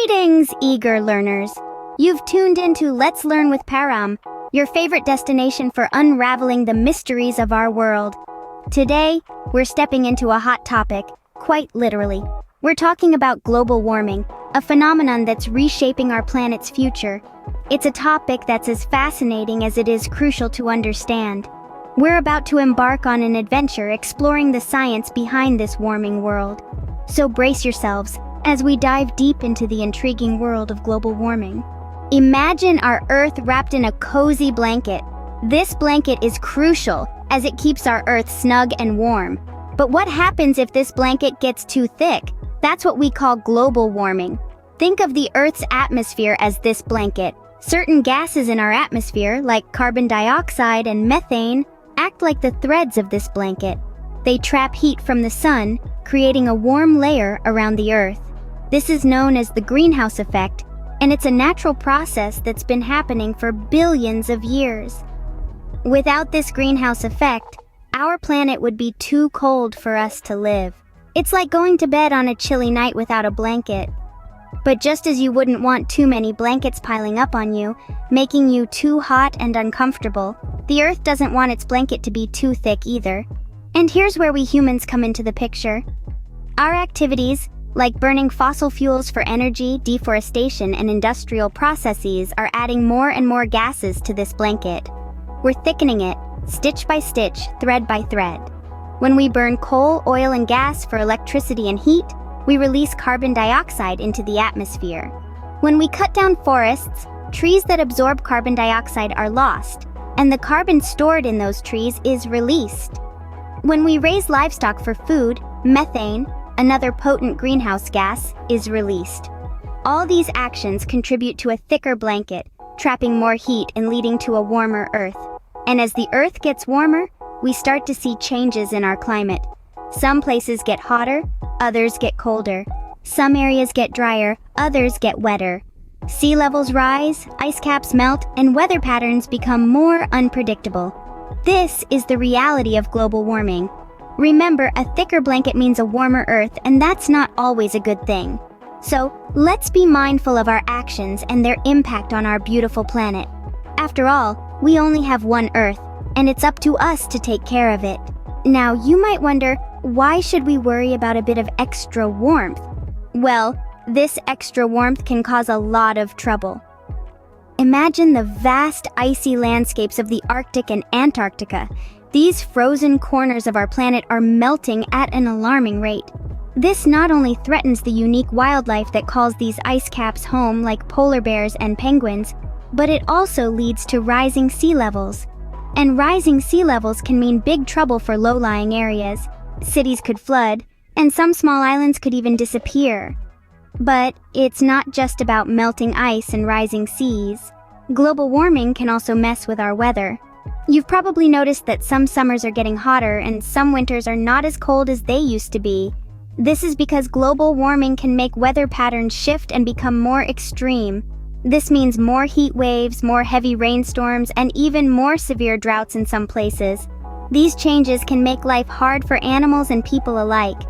Greetings, eager learners! You've tuned into Let's Learn with Param, your favorite destination for unraveling the mysteries of our world. Today, we're stepping into a hot topic, quite literally. We're talking about global warming, a phenomenon that's reshaping our planet's future. It's a topic that's as fascinating as it is crucial to understand. We're about to embark on an adventure exploring the science behind this warming world. So brace yourselves as we dive deep into the intriguing world of global warming. Imagine our Earth wrapped in a cozy blanket. This blanket is crucial as it keeps our Earth snug and warm. But what happens if this blanket gets too thick? That's what we call global warming. Think of the Earth's atmosphere as this blanket. Certain gases in our atmosphere, like carbon dioxide and methane, act like the threads of this blanket. They trap heat from the sun, creating a warm layer around the Earth. This is known as the greenhouse effect, and it's a natural process that's been happening for billions of years. Without this greenhouse effect, our planet would be too cold for us to live. It's like going to bed on a chilly night without a blanket. But just as you wouldn't want too many blankets piling up on you, making you too hot and uncomfortable, the Earth doesn't want its blanket to be too thick either. And here's where we humans come into the picture. Our activities, like burning fossil fuels for energy, deforestation, and industrial processes, are adding more and more gases to this blanket. We're thickening it, stitch by stitch, thread by thread. When we burn coal, oil, and gas for electricity and heat, we release carbon dioxide into the atmosphere. When we cut down forests, trees that absorb carbon dioxide are lost, and the carbon stored in those trees is released. When we raise livestock for food, methane, another potent greenhouse gas, is released. All these actions contribute to a thicker blanket, trapping more heat and leading to a warmer Earth. And as the Earth gets warmer, we start to see changes in our climate. Some places get hotter, others get colder. Some areas get drier, others get wetter. Sea levels rise, ice caps melt, and weather patterns become more unpredictable. This is the reality of global warming. Remember, a thicker blanket means a warmer Earth, and that's not always a good thing. So, let's be mindful of our actions and their impact on our beautiful planet. After all, we only have one Earth, and it's up to us to take care of it. Now, you might wonder, why should we worry about a bit of extra warmth? Well, this extra warmth can cause a lot of trouble. Imagine the vast icy landscapes of the Arctic and Antarctica. These frozen corners of our planet are melting at an alarming rate. This not only threatens the unique wildlife that calls these ice caps home, like polar bears and penguins, but it also leads to rising sea levels. And rising sea levels can mean big trouble for low-lying areas. Cities could flood, and some small islands could even disappear. But it's not just about melting ice and rising seas. Global warming can also mess with our weather. You've probably noticed that some summers are getting hotter and some winters are not as cold as they used to be. This is because global warming can make weather patterns shift and become more extreme. This means more heat waves, more heavy rainstorms, and even more severe droughts in some places. These changes can make life hard for animals and people alike.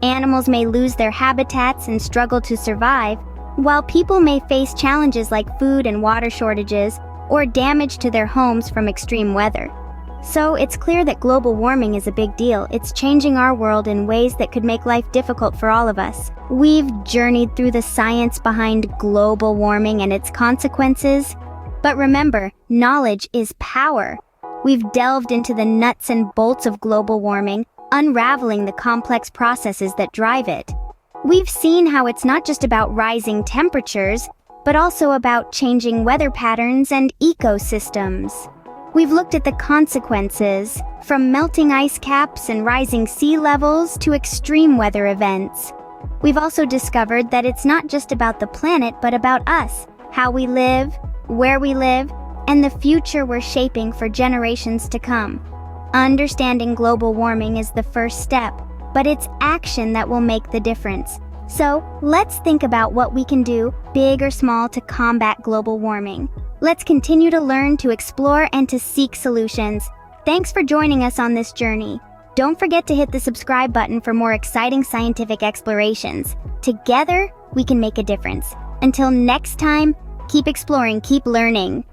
Animals may lose their habitats and struggle to survive, while people may face challenges like food and water shortages or damage to their homes from extreme weather. So it's clear that global warming is a big deal. It's changing our world in ways that could make life difficult for all of us. We've journeyed through the science behind global warming and its consequences. But remember, knowledge is power. We've delved into the nuts and bolts of global warming, unraveling the complex processes that drive it. We've seen how it's not just about rising temperatures, but also about changing weather patterns and ecosystems. We've looked at the consequences, from melting ice caps and rising sea levels to extreme weather events. We've also discovered that it's not just about the planet, but about us, how we live, where we live, and the future we're shaping for generations to come. Understanding global warming is the first step, but it's action that will make the difference. So, let's think about what we can do, big or small, to combat global warming. Let's continue to learn, to explore, and to seek solutions. Thanks for joining us on this journey. Don't forget to hit the subscribe button for more exciting scientific explorations. Together, we can make a difference. Until next time, keep exploring, keep learning.